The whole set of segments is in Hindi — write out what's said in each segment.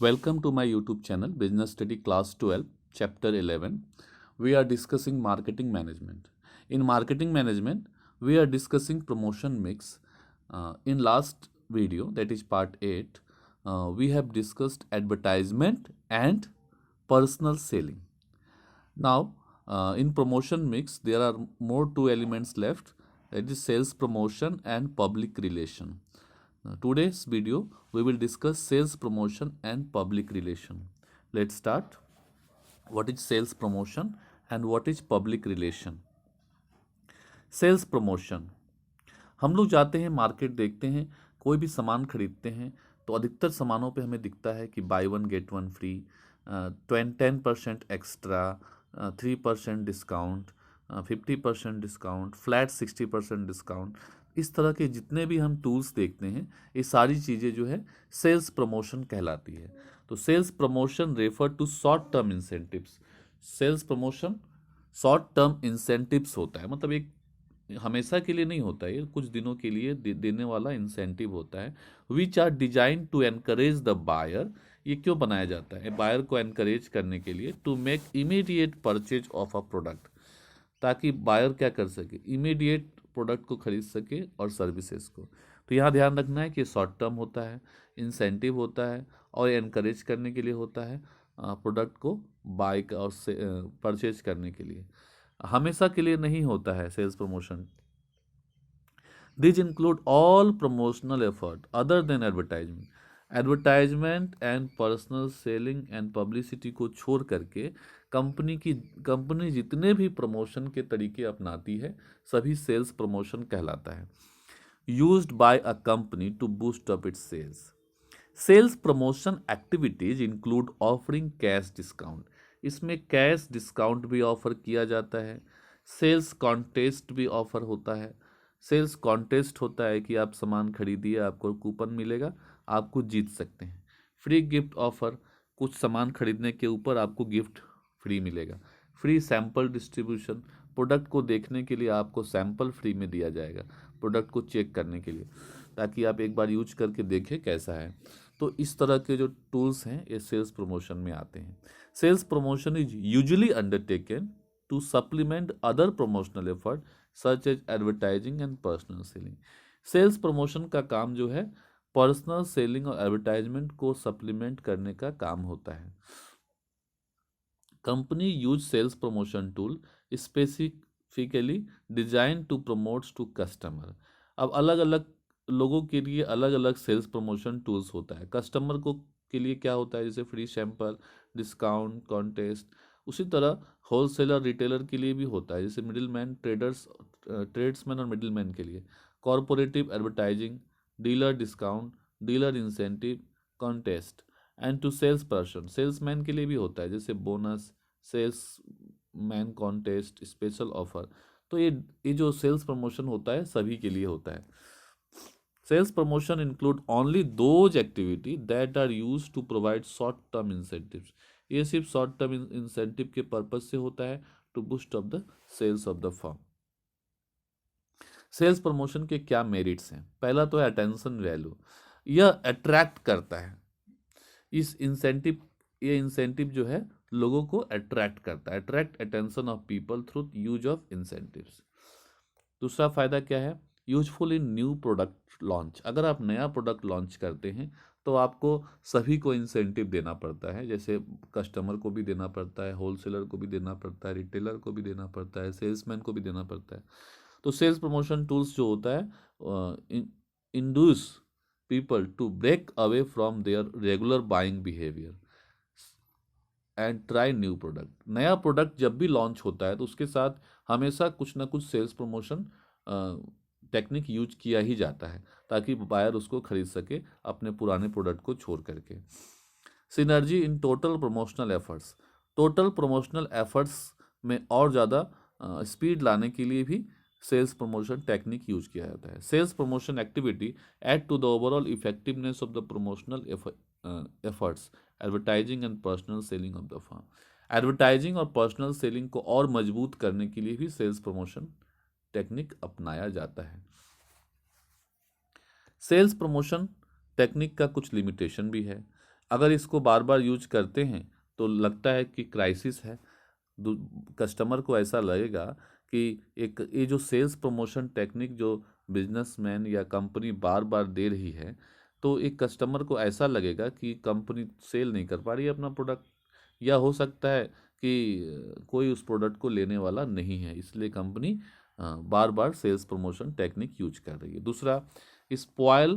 Welcome to my YouTube channel Business Study Class 12 Chapter 11. We are discussing marketing management. In marketing management, we are discussing promotion mix. In last video, that is part 8, we have discussed advertisement and personal selling. Now, in promotion mix, there are more two elements left, that is sales promotion and public relation. Today's video, we will discuss sales promotion and public relation. Let's start. What is sales promotion and what is public relation? Sales promotion, हम लोग जाते हैं मार्केट, देखते हैं कोई भी सामान खरीदते हैं तो अधिकतर सामानों पे हमें दिखता है कि by one get one free, 10% extra, 3% discount, 50% discount, flat 60% discount. इस तरह के जितने भी हम टूल्स देखते हैं, ये सारी चीज़ें जो है सेल्स प्रमोशन कहलाती है। तो sales promotion refer to short term incentives. Sales promotion short term incentives होता है, मतलब एक हमेशा के लिए नहीं होता है, ये कुछ दिनों के लिए देने वाला इंसेंटिव होता है। Which are design to encourage the buyer. ये क्यों बनाया जाता है? बायर को एनकरेज करने के लिए, to make immediate purchase of a product, ताकि बायर क्या कर सके, इमीडिएट प्रोडक्ट को खरीद सके और सर्विसेज को। तो यहाँ ध्यान रखना है कि शॉर्ट टर्म होता है, इंसेंटिव होता है और एनकरेज करने के लिए होता है प्रोडक्ट को बाय और परचेज करने के लिए, हमेशा के लिए नहीं होता है sales promotion. This include all promotional effort other than advertisement. Advertisement and personal selling and publicity को छोड़ करके कंपनी जितने भी प्रमोशन के तरीके अपनाती है, सभी सेल्स प्रमोशन कहलाता है। Used by a company to boost up its sales. Sales promotion activities include offering cash discount. इसमें कैश डिस्काउंट भी ऑफर किया जाता है। सेल्स कॉन्टेस्ट भी ऑफर होता है। सेल्स कॉन्टेस्ट होता है कि आप सामान खरीदिए, आपको कूपन मिलेगा, आप कुछ जीत सकते हैं। फ्री गिफ्ट ऑफर, कुछ सामान खरीदने के ऊपर आपको गिफ्ट फ्री मिलेगा। फ्री सैंपल डिस्ट्रीब्यूशन, प्रोडक्ट को देखने के लिए आपको सैंपल फ्री में दिया जाएगा, प्रोडक्ट को चेक करने के लिए, ताकि आप एक बार यूज करके देखें कैसा है। तो इस तरह के जो टूल्स हैं ये सेल्स प्रमोशन में आते हैं। Sales promotion is usually undertaken to supplement other promotional effort such as advertising and personal selling. Sales promotion का काम जो है पर्सनल सेलिंग और एडवर्टाइजमेंट को सप्लीमेंट करने का काम होता है। Company use sales promotion tool specifically design to promotes to customer. अब अलग अलग लोगों के लिए अलग अलग सेल्स प्रमोशन टूल्स होता है। कस्टमर को के लिए क्या होता है, जैसे फ्री सैंपल, डिस्काउंट, कॉन्टेस्ट। उसी तरह होलसेलर रिटेलर के लिए भी होता है, जैसे मिडिल मैन, ट्रेड्समैन और मिडिल मैन के लिए corporative advertising, dealer discount, dealer incentive, contest. And to sales person, salesman के लिए भी होता है, जैसे bonus, sales man contest, special offer. तो ये जो सेल्स प्रमोशन होता है सभी के लिए होता है। Sales promotion include only those activity that are use to provide short term incentives. ये सिर्फ शॉर्ट टर्म इंसेंटिव के पर्पज से होता है, to boost up the sales of the firm. Sales promotion के क्या मेरिट्स हैं? पहला तो है अटेंशन वैल्यू, यह अट्रैक्ट करता है। ये इंसेंटिव जो है लोगों को अट्रैक्ट करता है, attract attention of people through use of incentives. दूसरा फायदा क्या है? Useful in new product launch. अगर आप नया प्रोडक्ट लॉन्च करते हैं तो आपको सभी को इंसेंटिव देना पड़ता है, जैसे कस्टमर को भी देना पड़ता है, होलसेलर को भी देना पड़ता है, रिटेलर को भी देना पड़ता है, सेल्समैन को भी देना पड़ता है। तो सेल्स प्रमोशन टूल्स जो होता है induce people to break away from their regular buying behaviour and try new product. नया प्रोडक्ट जब भी लॉन्च होता है तो उसके साथ हमेशा कुछ ना कुछ सेल्स प्रमोशन टेक्निक यूज किया ही जाता है, ताकि बायर उसको खरीद सके अपने पुराने प्रोडक्ट को छोड़ करके। Synergy in total promotional efforts, total promotional efforts में और ज़्यादा स्पीड लाने के लिए भी सेल्स प्रमोशन टेक्निक यूज किया जाता है। Sales promotion activity add to the overall effectiveness of the promotional efforts, advertising and personal selling of the firm. Advertising और पर्सनल सेलिंग को और मजबूत करने के लिए भी सेल्स प्रमोशन टेक्निक अपनाया जाता है। सेल्स प्रमोशन टेक्निक का कुछ लिमिटेशन भी है। अगर इसको बार बार यूज करते हैं तो लगता है कि क्राइसिस है। कस्टमर को ऐसा लगेगा कि एक ये जो सेल्स प्रमोशन टेक्निक जो बिजनेसमैन या कंपनी बार बार दे रही है, तो एक कस्टमर को ऐसा लगेगा कि कंपनी सेल नहीं कर पा रही है अपना प्रोडक्ट, या हो सकता है कि कोई उस प्रोडक्ट को लेने वाला नहीं है, इसलिए कंपनी बार बार सेल्स प्रमोशन टेक्निक यूज कर रही है। दूसरा, spoil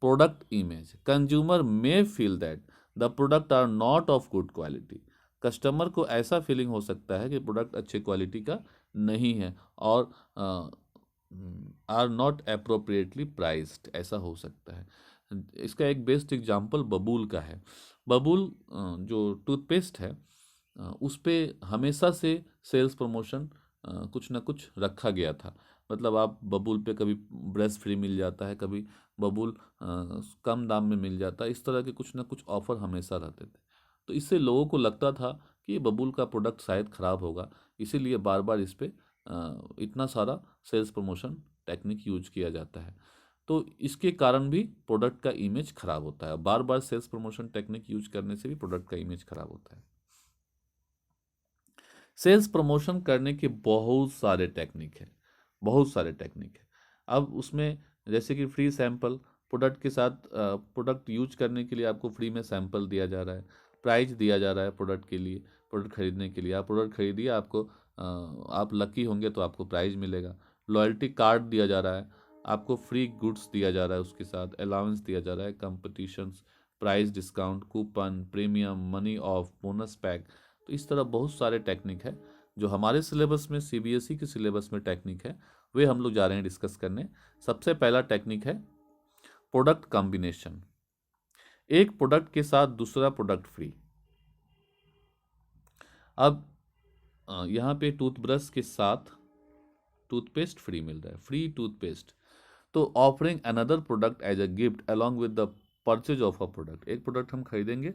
product image. Consumer may feel that the product are not of good quality. Customer को ऐसा फीलिंग हो सकता है कि प्रोडक्ट अच्छे क्वालिटी का नहीं है और आर नॉट अप्रोप्रिएटली प्राइस्ड, ऐसा हो सकता है। इसका एक बेस्ट एग्जांपल बबूल का है। बबूल जो टूथपेस्ट है, उस पे हमेशा से सेल्स प्रमोशन कुछ ना कुछ रखा गया था। मतलब आप बबूल पे कभी ब्रश फ्री मिल जाता है, कभी बबूल कम दाम में मिल जाता है, इस तरह के कुछ ना कुछ ऑफर हमेशा रहते थे। तो इससे लोगों को लगता था कि ये बबूल का प्रोडक्ट शायद ख़राब होगा, इसीलिए बार बार इस पे इतना सारा सेल्स प्रमोशन टेक्निक यूज किया जाता है। तो इसके कारण भी प्रोडक्ट का इमेज खराब होता है। बार बार सेल्स प्रमोशन टेक्निक यूज करने से भी प्रोडक्ट का इमेज खराब होता है। सेल्स प्रमोशन करने के बहुत सारे टेक्निक है, बहुत सारे टेक्निक है। अब उसमें जैसे कि फ्री सैंपल, प्रोडक्ट के साथ प्रोडक्ट यूज करने के लिए आपको फ्री में सैंपल दिया जा रहा है, प्राइज दिया जा रहा है प्रोडक्ट के लिए, प्रोडक्ट खरीदने के लिए। आप प्रोडक्ट खरीदिए, आपको आप लकी होंगे तो आपको प्राइज मिलेगा। लॉयल्टी कार्ड दिया जा रहा है, आपको फ्री गुड्स दिया जा रहा है, उसके साथ अलाउंस दिया जा रहा है, competitions, price discount, coupon, premium, money of, bonus pack. तो इस तरह बहुत सारे टेक्निक है जो हमारे सिलेबस में, सीबीएसई के सिलेबस में टेक्निक है, वे हम लोग जा रहे हैं डिस्कस करने। सबसे पहला टेक्निक है प्रोडक्ट कॉम्बिनेशन। एक प्रोडक्ट के साथ दूसरा प्रोडक्ट फ्री। अब यहाँ पे टूथब्रश के साथ टूथपेस्ट फ्री मिल रहा है, फ्री टूथपेस्ट। तो offering another product as a gift along with the purchase of a product. एक प्रोडक्ट हम खरीदेंगे,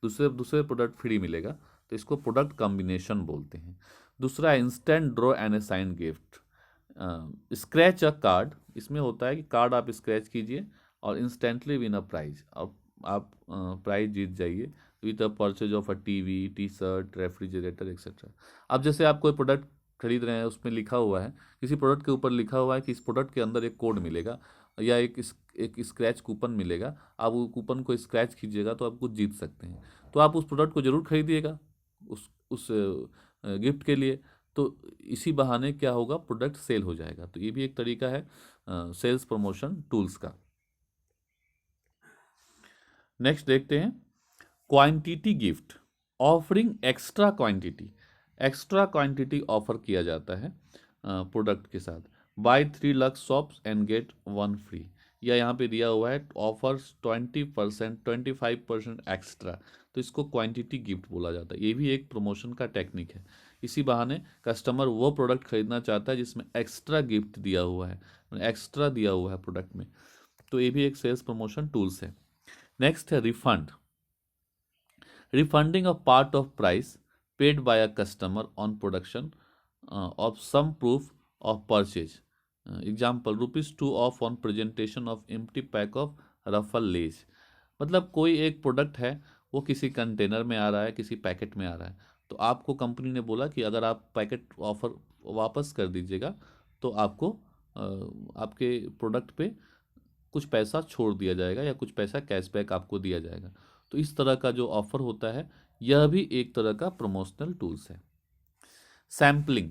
दूसरे दूसरे प्रोडक्ट फ्री मिलेगा, तो इसको प्रोडक्ट कॉम्बिनेशन बोलते हैं। दूसरा, instant draw and assign gift. Scratch a card, इसमें होता है कि कार्ड आप स्क्रैच कीजिए और इंस्टेंटली विन अ प्राइज, अब आप प्राइज जीत जाइए with the purchase of a TV, T shirt, refrigerator etcetera. अब जैसे आप कोई प्रोडक्ट खरीद रहे हैं, उसमें लिखा हुआ है, किसी प्रोडक्ट के ऊपर लिखा हुआ है कि इस प्रोडक्ट के अंदर एक कोड मिलेगा या एक स्क्रैच कूपन मिलेगा। आप वो कूपन को स्क्रैच कीजिएगा तो आप कुछ जीत सकते हैं। तो आप उस प्रोडक्ट को जरूर खरीदिएगा उस गिफ्ट के लिए। तो इसी बहाने क्या होगा, प्रोडक्ट सेल हो जाएगा। तो ये भी एक तरीका है सेल्स प्रमोशन टूल्स का। नेक्स्ट देखते हैं quantity gift. Offering extra quantity, extra quantity offer किया जाता है प्रोडक्ट के साथ। Buy 3 lakh shops and get 1 free, या यहाँ पे दिया हुआ है ऑफर्स 20%, 25% एक्स्ट्रा। तो इसको क्वांटिटी गिफ्ट बोला जाता है। ये भी एक प्रमोशन का टेक्निक है। इसी बहाने कस्टमर वो प्रोडक्ट खरीदना चाहता है जिसमें एक्स्ट्रा गिफ्ट दिया हुआ है, एक्स्ट्रा दिया हुआ है प्रोडक्ट में। तो ये भी एक सेल्स प्रमोशन टूल्स है। नेक्स्ट है refund. Refunding a part of price paid by a customer on production of some proof of purchase. Example, ₹2 off on presentation of empty pack of ruffle lace. मतलब कोई एक प्रोडक्ट है, वो किसी कंटेनर में आ रहा है, किसी पैकेट में आ रहा है, तो आपको कंपनी ने बोला कि अगर आप पैकेट ऑफर वापस कर दीजिएगा तो आपको आपके प्रोडक्ट पे कुछ पैसा छोड़ दिया जाएगा या कुछ पैसा कैशबैक आपको दिया जाएगा। तो इस तरह का जो ऑफर होता है, यह भी एक तरह का प्रमोशनल टूल्स है। सैम्पलिंग,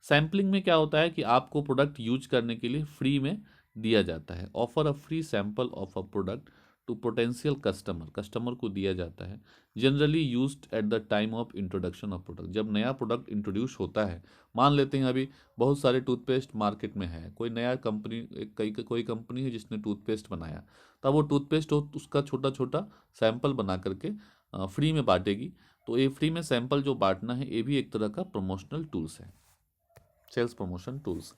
सैम्पलिंग में क्या होता है कि आपको प्रोडक्ट यूज करने के लिए फ्री में दिया जाता है। Offer a free sample of a product to potential customer, customer को दिया जाता है। Generally used at the time of introduction of product, जब नया प्रोडक्ट इंट्रोड्यूस होता है। मान लेते हैं अभी बहुत सारे टूथपेस्ट मार्केट में है, कोई नया कंपनी, कोई कंपनी है जिसने टूथपेस्ट बनाया, तब वो टूथपेस्ट हो उसका छोटा छोटा सैंपल बना करके फ्री में बांटेगी। तो ये फ्री में सैंपल जो बांटना है, ये भी एक तरह का प्रमोशनल टूल्स है, सेल्स प्रमोशन टूल्स।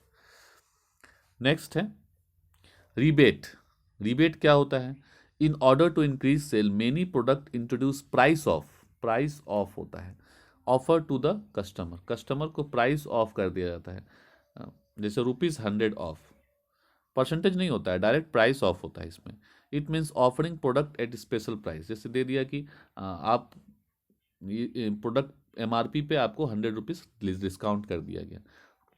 नेक्स्ट है रिबेट। रिबेट क्या होता है, in order to increase sale many product introduce price off, price off होता है, offer to the customer, customer को प्राइस ऑफ कर दिया जाता है। जैसे ₹100 ऑफ, परसेंटेज नहीं होता है, डायरेक्ट प्राइस ऑफ होता है इसमें। It means offering product at special price, जैसे दे दिया कि आप प्रोडक्ट एमआरपी पे आपको 100 रुपीज़ डिस्काउंट कर दिया गया।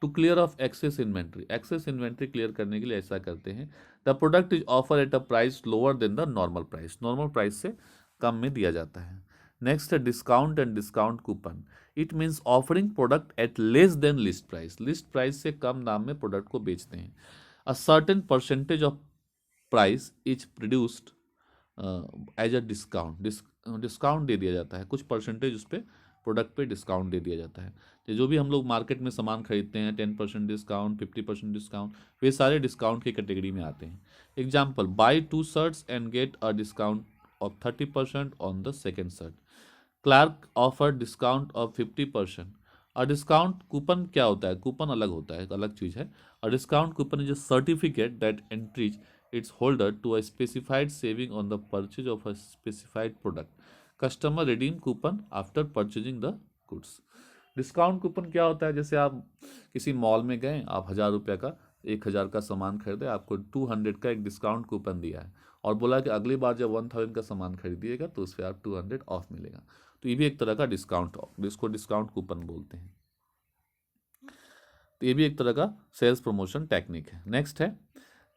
To clear off excess inventory, excess inventory clear करने के लिए ऐसा करते हैं। The product is offer at a price lower than the normal price, normal price से कम में दिया जाता है। नेक्स्ट है discount and discount coupon, it means offering product at less than list price, list price से कम दाम में प्रोडक्ट को बेचते हैं। A certain percentage of price is produced as a discount, discount दे दिया जाता है, कुछ परसेंटेज उस पर प्रोडक्ट पे डिस्काउंट दे दिया जाता है। तो जो भी हम लोग मार्केट में सामान खरीदते हैं 10% डिस्काउंट, 50% डिस्काउंट, वे सारे डिस्काउंट की कैटेगरी में आते हैं। Example, buy 2 shirts and get a discount of 30% on the second shirt. Clark offer discount of 50%। और डिस्काउंट कूपन क्या होता है? कूपन अलग होता है, एक अलग चीज़ है। और discount coupon is a certificate that entries its holder to a specified saving on the purchase of a specified product. Customer redeem coupon after purchasing the goods. Discount coupon क्या होता है? जैसे आप किसी मॉल में गए, आप 1,000 रुपये का 1,000 का सामान खरीदे, आपको 200 का एक डिस्काउंट कूपन दिया है और बोला कि अगली बार जब 1,000 का सामान खरीदिएगा तो उस पर आप 200 ऑफ मिलेगा। तो ये भी एक तरह का डिस्काउंट, जिसको डिस्काउंट कूपन बोलते हैं। तो ये भी एक तरह का सेल्स प्रमोशन टेक्निक है। नेक्स्ट है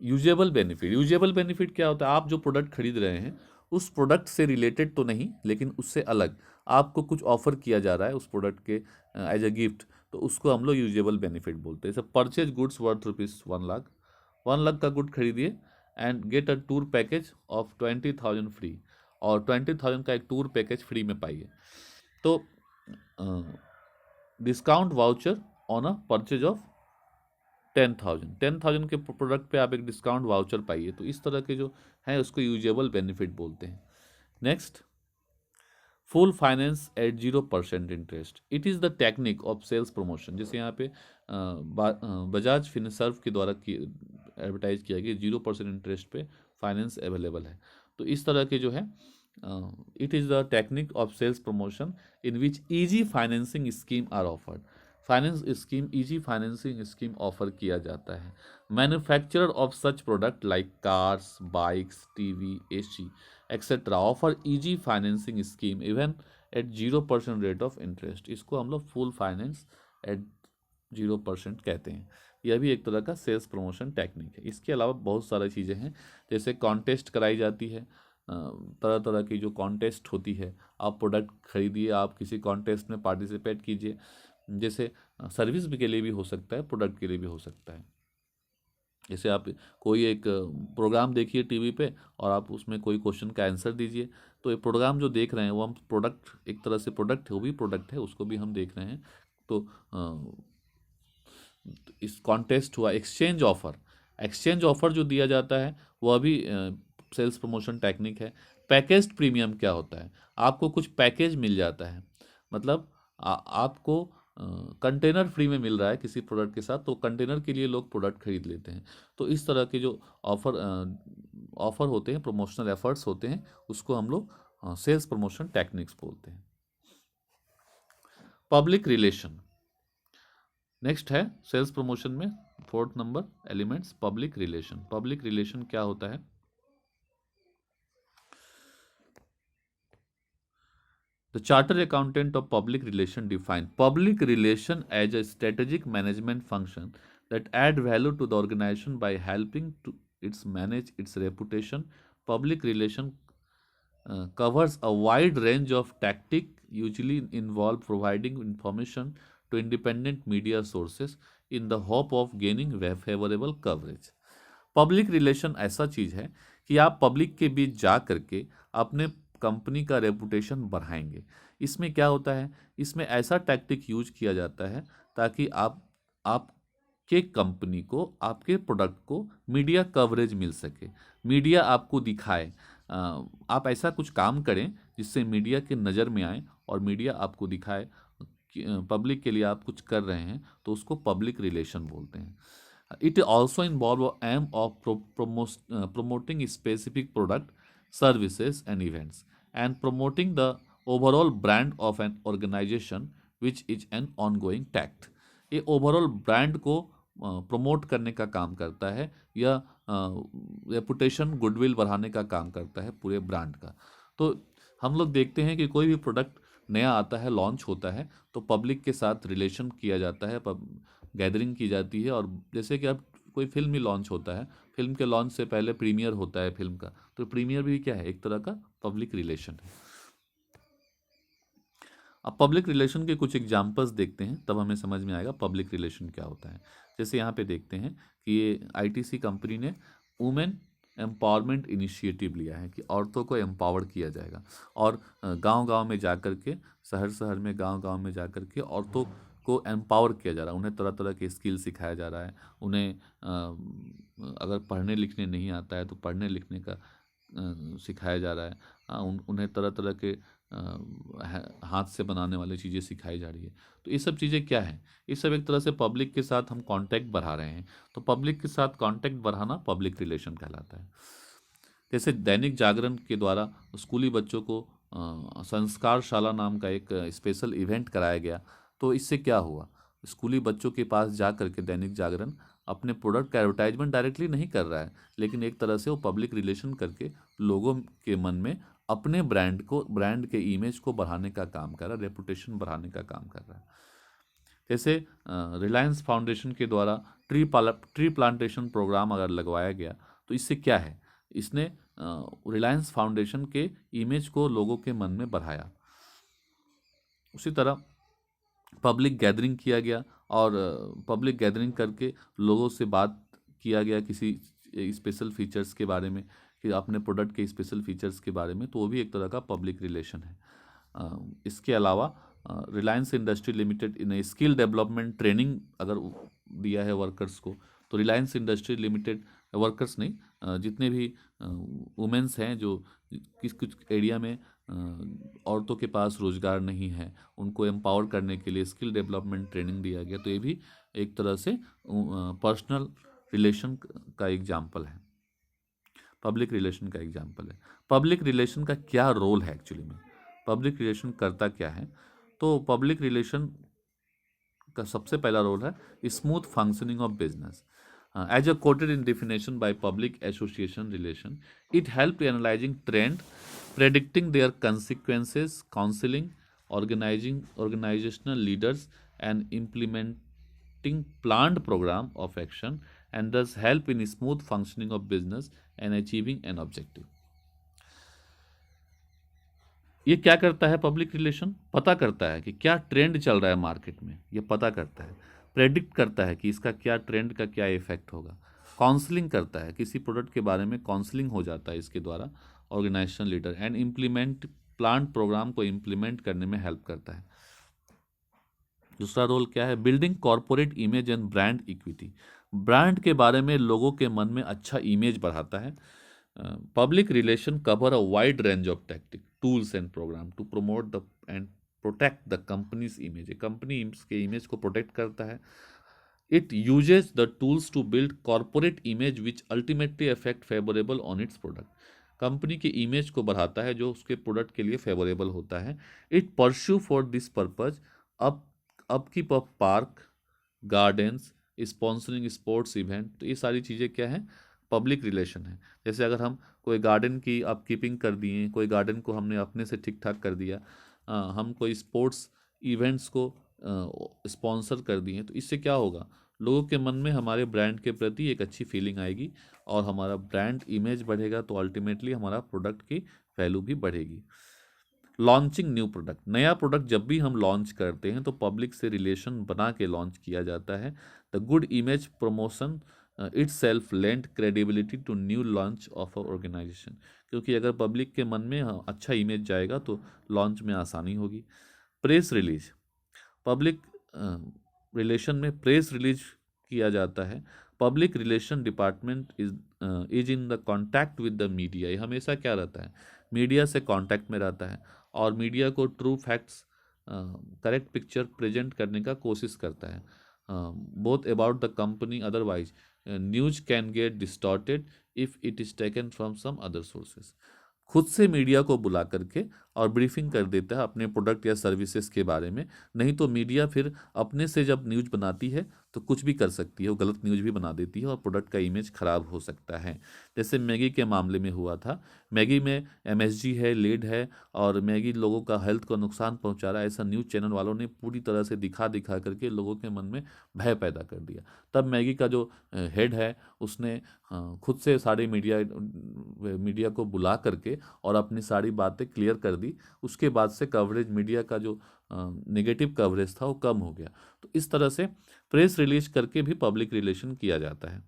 यूजेबल बेनिफिट। यूजेबल बेनिफिट क्या होता है? आप जो प्रोडक्ट खरीद रहे हैं उस प्रोडक्ट से रिलेटेड तो नहीं, लेकिन उससे अलग आपको कुछ ऑफर किया जा रहा है उस प्रोडक्ट के एज अ गिफ्ट, तो उसको हम लोग यूजेबल बेनिफिट बोलते हैं। जैसे परचेज गुड्स वर्थ ₹1,00,000, 1,00,000 का गुड खरीदिए and get a tour package of 20,000 free, और 20,000 का एक टूर पैकेज फ्री में पाइए। तो discount voucher on a purchase of 10,000 के प्रोडक्ट पे आप एक डिस्काउंट वाउचर पाइए। तो इस तरह के जो हैं उसको यूजेबल बेनिफिट बोलते हैं। Next, full finance at 0% interest, it is the technique of sales promotion. जैसे यहाँ पे बजाज फिनसर्व के द्वारा एडवर्टाइज किया गया 0% इंटरेस्ट पे फाइनेंस अवेलेबल है। तो इस तरह के जो है it is the technique of sales promotion in which easy financing scheme are offered, finance scheme, easy financing scheme offer किया जाता है। Manufacturer of such product like cars, bikes, TV, AC etcetera offer easy financing scheme even at 0% rate of interest. इसको हम लोग फुल फाइनेंस एट 0% कहते हैं। यह भी एक तरह का सेल्स प्रमोशन टेक्निक है। इसके अलावा बहुत सारी चीज़ें हैं, जैसे कॉन्टेस्ट कराई जाती है, तरह तरह की जो कॉन्टेस्ट होती है, आप प्रोडक्ट खरीदिए, आप किसी कॉन्टेस्ट में पार्टिसिपेट कीजिए। जैसे सर्विस के लिए भी हो सकता है, प्रोडक्ट के लिए भी हो सकता है। जैसे आप कोई एक प्रोग्राम देखिए टीवी पे और आप उसमें कोई क्वेश्चन का आंसर दीजिए, तो ये प्रोग्राम जो देख रहे हैं वो हम प्रोडक्ट, एक तरह से प्रोडक्ट है, वो भी प्रोडक्ट है, उसको भी हम देख रहे हैं। तो इस कॉन्टेस्ट हुआ। एक्सचेंज ऑफर, एक्सचेंज ऑफर जो दिया जाता है वह भी सेल्स प्रमोशन टेक्निक है। पैकेज्ड प्रीमियम क्या होता है? आपको कुछ पैकेज मिल जाता है, मतलब आपको कंटेनर फ्री में मिल रहा है किसी प्रोडक्ट के साथ, तो कंटेनर के लिए लोग प्रोडक्ट खरीद लेते हैं। तो इस तरह के जो ऑफर होते हैं, प्रमोशनल एफर्ट्स होते हैं, उसको हम लोग सेल्स प्रमोशन टेक्निक्स बोलते हैं। पब्लिक रिलेशन नेक्स्ट है सेल्स प्रमोशन में, 4th number elements public relation. Public relation क्या होता है? The Chartered Accountant of Public Relation define public relation as a strategic management function that add value to the organization by helping to its manage its reputation. Public relation covers a wide range of tactics, usually involve providing information to independent media sources in the hope of gaining favorable coverage. Public relation ऐसा चीज़ है कि आप पब्लिक के बीच जा करके अपने कंपनी का रेपुटेशन बढ़ाएंगे। इसमें क्या होता है? इसमें ऐसा टैक्टिक यूज किया जाता है ताकि आपके कंपनी को, आपके प्रोडक्ट को मीडिया कवरेज मिल सके, मीडिया आपको दिखाए। आप ऐसा कुछ काम करें जिससे मीडिया के नज़र में आए और मीडिया आपको दिखाए कि पब्लिक के लिए आप कुछ कर रहे हैं, तो उसको पब्लिक रिलेशन बोलते हैं। It also involve aim of promoting specific product, services and events and promoting the overall brand of an organization which is an ongoing tact. ये ओवरऑल ब्रांड को प्रमोट करने का काम करता है, या रेपुटेशन गुडविल बढ़ाने का काम करता है पूरे ब्रांड का। तो हम लोग देखते हैं कि कोई भी प्रोडक्ट नया आता है, लॉन्च होता है, तो पब्लिक के साथ रिलेशन किया जाता है, गैदरिंग की जाती है। और जैसे कि अब कोई फिल्म ही लॉन्च होता है, फिल्म के लॉन्च से पहले प्रीमियर होता है फिल्म का, तो प्रीमियर भी क्या है, एक तरह का पब्लिक रिलेशन है। अब पब्लिक रिलेशन के कुछ एग्जांपल्स देखते हैं, तब हमें समझ में आएगा पब्लिक रिलेशन क्या होता है। जैसे यहाँ पे देखते हैं कि ये आईटीसी कंपनी ने वुमेन एम्पावरमेंट इनिशिएटिव लिया है कि औरतों को एम्पावर किया जाएगा, और गांव-गांव में जा कर के, शहर-शहर में, गांव-गांव में जा कर के औरतों को एम्पावर किया जा रहा है, उन्हें तरह-तरह के स्किल सिखाया जा रहा है। उन्हें अगर पढ़ने लिखने नहीं आता है तो पढ़ने लिखने का सिखाया जा रहा है। उन्हें तरह-तरह के हाथ से बनाने वाली चीज़ें सिखाई जा रही है। तो ये सब चीज़ें क्या है, ये सब एक तरह से पब्लिक के साथ हम कांटेक्ट बढ़ा रहे हैं। तो पब्लिक के साथ कांटेक्ट बढ़ाना पब्लिक रिलेशन कहलाता है। जैसे दैनिक जागरण के द्वारा स्कूली बच्चों को संस्कारशाला नाम का एक स्पेशल इवेंट कराया गया। तो इससे क्या हुआ, स्कूली बच्चों के पास जा करके दैनिक जागरण अपने प्रोडक्ट का एडवर्टाइजमेंट डायरेक्टली नहीं कर रहा है, लेकिन एक तरह से वो पब्लिक रिलेशन करके लोगों के मन में अपने ब्रांड के इमेज को बढ़ाने का काम कर रहा है, रेपुटेशन बढ़ाने का काम कर रहा है। जैसे रिलायंस फाउंडेशन के द्वारा ट्री प्लांटेशन प्रोग्राम अगर लगवाया गया, तो इससे क्या है, इसने रिलायंस फाउंडेशन के इमेज को लोगों के मन में बढ़ाया। उसी तरह पब्लिक गैदरिंग किया गया, और पब्लिक गैदरिंग करके लोगों से बात किया गया किसी स्पेशल फीचर्स के बारे में, कि अपने प्रोडक्ट के स्पेशल फीचर्स के बारे में, तो वो भी एक तरह का पब्लिक रिलेशन है। इसके अलावा रिलायंस इंडस्ट्री लिमिटेड ने स्किल डेवलपमेंट ट्रेनिंग अगर दिया है वर्कर्स को, तो रिलायंस इंडस्ट्री लिमिटेड, वर्कर्स नहीं, जितने भी वुमेन्स हैं जो कुछ एरिया में औरतों के पास रोजगार नहीं है, उनको एम्पावर करने के लिए स्किल डेवलपमेंट ट्रेनिंग दिया गया। तो ये भी एक तरह से पर्सनल रिलेशन का एग्जाम्पल है, पब्लिक रिलेशन का एग्जाम्पल है। पब्लिक रिलेशन का क्या रोल है एक्चुअली में, पब्लिक रिलेशन करता क्या है? तो पब्लिक रिलेशन का सबसे पहला रोल है smooth functioning of business. As a quoted in definition by Public Association Relation, it helps analyzing trend, predicting their consequences, counseling, organizing organizational leaders, and implementing planned program of action, and thus help in smooth functioning of business and achieving an objective. ये क्या करता है पब्लिक रिलेशन? पता करता है कि क्या ट्रेंड चल रहा है मार्केट में, ये पता करता है। प्रेडिक्ट करता है कि इसका क्या ट्रेंड का क्या इफेक्ट होगा। काउंसलिंग करता है, किसी प्रोडक्ट के बारे में काउंसलिंग हो जाता है इसके द्वारा, organisation leader. And implement plan programme को इम्प्लीमेंट करने में हेल्प करता है। दूसरा रोल क्या है? Building corporate image and brand equity. Brand के बारे में लोगों के मन में अच्छा इमेज बढ़ाता है। Public relation cover a wide range of tactic, tools and programme to promote the and protect the company's image. Company के इमेज को प्रोटेक्ट करता है। It uses the tools to build corporate image which ultimately affect favourable on its product. Company की इमेज को बढ़ाता है जो उसके प्रोडक्ट के लिए फेवरेबल होता है। It pursue for this purpose upkeep of park, gardens, sponsoring sports event. तो ये सारी चीज़ें क्या हैं? पब्लिक रिलेशन है। जैसे अगर हम कोई गार्डन की अपकीपिंग कर दिए, कोई गार्डन को हमने अपने से ठीक ठाक कर दिया, हम कोई स्पोर्ट्स इवेंट्स को स्पॉन्सर कर दिए, तो इससे क्या होगा? लोगों के मन में हमारे ब्रांड के प्रति एक अच्छी फीलिंग आएगी, और हमारा ब्रांड इमेज बढ़ेगा, तो अल्टीमेटली हमारा प्रोडक्ट की वैल्यू भी बढ़ेगी। लॉन्चिंग न्यू प्रोडक्ट, नया प्रोडक्ट जब भी हम लॉन्च करते हैं तो पब्लिक से रिलेशन बना के लॉन्च किया जाता है। The good image promotion itself lend credibility to new launch of a organization। क्योंकि अगर पब्लिक के मन में अच्छा इमेज जाएगा तो लॉन्च में आसानी होगी। प्रेस रिलीज, पब्लिक रिलेशन में प्रेस रिलीज किया जाता है। Public relation department is in the contact with the media. ये हमेशा क्या रहता है? मीडिया से कॉन्टैक्ट में रहता है, और मीडिया को true facts, correct picture present करने का कोशिश करता है। Both about the company, otherwise news can get distorted if it is taken from some other sources. खुद से मीडिया को बुला करके और ब्रीफिंग कर देता है अपने प्रोडक्ट या सर्विसेज के बारे में। नहीं तो मीडिया फिर अपने से जब न्यूज बनाती है तो कुछ भी कर सकती है, वो गलत न्यूज़ भी बना देती है और प्रोडक्ट का इमेज खराब हो सकता है। जैसे मैगी के मामले में हुआ था, मैगी में एमएसजी है, लेड है और मैगी लोगों का हेल्थ को नुकसान पहुंचा रहा है, ऐसा न्यूज़ चैनल वालों ने पूरी तरह से दिखा दिखा करके लोगों के मन में भय पैदा कर दिया। तब मैगी का जो हेड है उसने खुद से सारे मीडिया को बुला करके और अपनी सारी बातें क्लियर कर दी। उसके बाद से कवरेज, मीडिया का जो नेगेटिव कवरेज था वो कम हो गया। तो इस तरह से प्रेस रिलीज करके भी पब्लिक रिलेशन किया जाता है।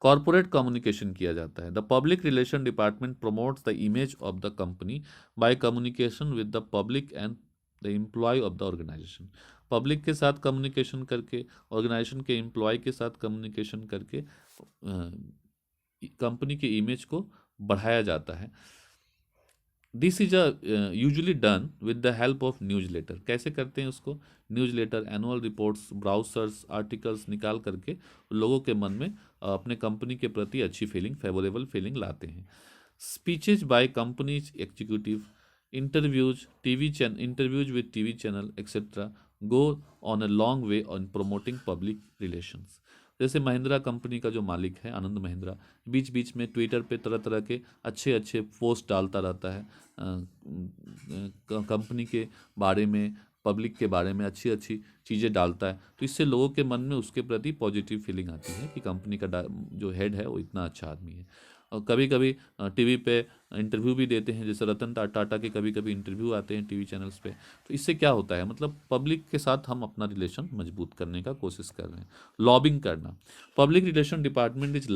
कॉर्पोरेट कम्युनिकेशन किया जाता है। The public relation department promotes the image of the company by communication with the public and the employ of the organisation. Public के साथ कम्युनिकेशन करके, ऑर्गेनाइजेशन के एम्प्लॉय के साथ कम्युनिकेशन करके कंपनी के इमेज को बढ़ाया जाता है। This is usually done with the help of newsletter. कैसे करते हैं उसको? Newsletter, annual reports, brochures, articles निकाल करके लोगों के मन में अपने कंपनी के प्रति अच्छी फीलिंग, फेवरेबल फीलिंग लाते हैं। Speeches by companies executive, interviews with TV channel etcetera go on a long way on promoting public relations. जैसे महिंद्रा कंपनी का जो मालिक है आनंद महिंद्रा, बीच बीच में ट्विटर पे तरह तरह के अच्छे अच्छे पोस्ट डालता रहता है कंपनी के बारे में, पब्लिक के बारे में अच्छी अच्छी चीज़ें डालता है। तो इससे लोगों के मन में उसके प्रति पॉजिटिव फीलिंग आती है कि कंपनी का जो हेड है वो इतना अच्छा आदमी है। और कभी कभी टीवी पे इंटरव्यू भी देते हैं, जैसे रतन टाटा के कभी कभी इंटरव्यू आते हैं टीवी चैनल्स पे। तो इससे क्या होता है, मतलब पब्लिक के साथ हम अपना रिलेशन मजबूत करने का कोशिश कर रहे हैं। लॉबिंग करना, public relation department is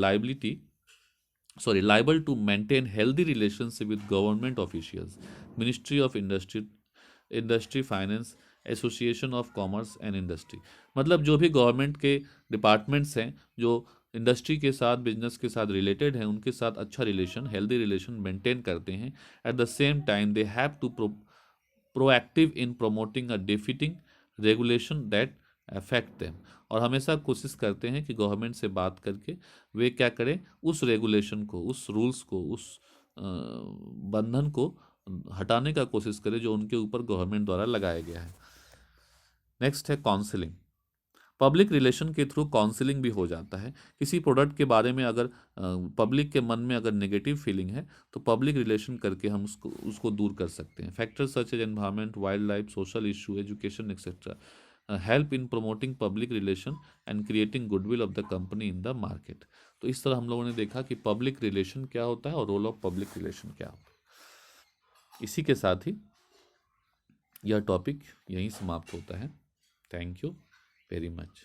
liable to maintain healthy relationship with government officials, Ministry of Industry, Finance, association of commerce and industry. मतलब जो भी गवर्नमेंट के डिपार्टमेंट्स हैं जो इंडस्ट्री के साथ, बिजनेस के साथ रिलेटेड हैं, उनके साथ अच्छा रिलेशन, हेल्दी रिलेशन मेंटेन करते हैं। At the same time they have to proactive in promoting a defeating regulation that affect them. और हमेशा कोशिश करते हैं कि गवर्नमेंट से बात करके वे क्या करें, उस रेगुलेशन को, उस रूल्स को, उस बंधन को हटाने का कोशिश करें जो उनके ऊपर गवर्नमेंट द्वारा लगाया गया है। नेक्स्ट है काउंसलिंग। पब्लिक रिलेशन के थ्रू काउंसलिंग भी हो जाता है। किसी प्रोडक्ट के बारे में अगर पब्लिक के मन में अगर नेगेटिव फीलिंग है तो पब्लिक रिलेशन करके हम उसको दूर कर सकते हैं। Factors such as environment, wildlife, social issue, education etcetera help in promoting public relation and creating goodwill of the company in the market. तो इस तरह हम लोगों ने देखा कि पब्लिक रिलेशन क्या होता है और रोल ऑफ पब्लिक रिलेशन क्या होता है। इसी के साथ ही यह टॉपिक यहीं समाप्त होता है। Thank you very much.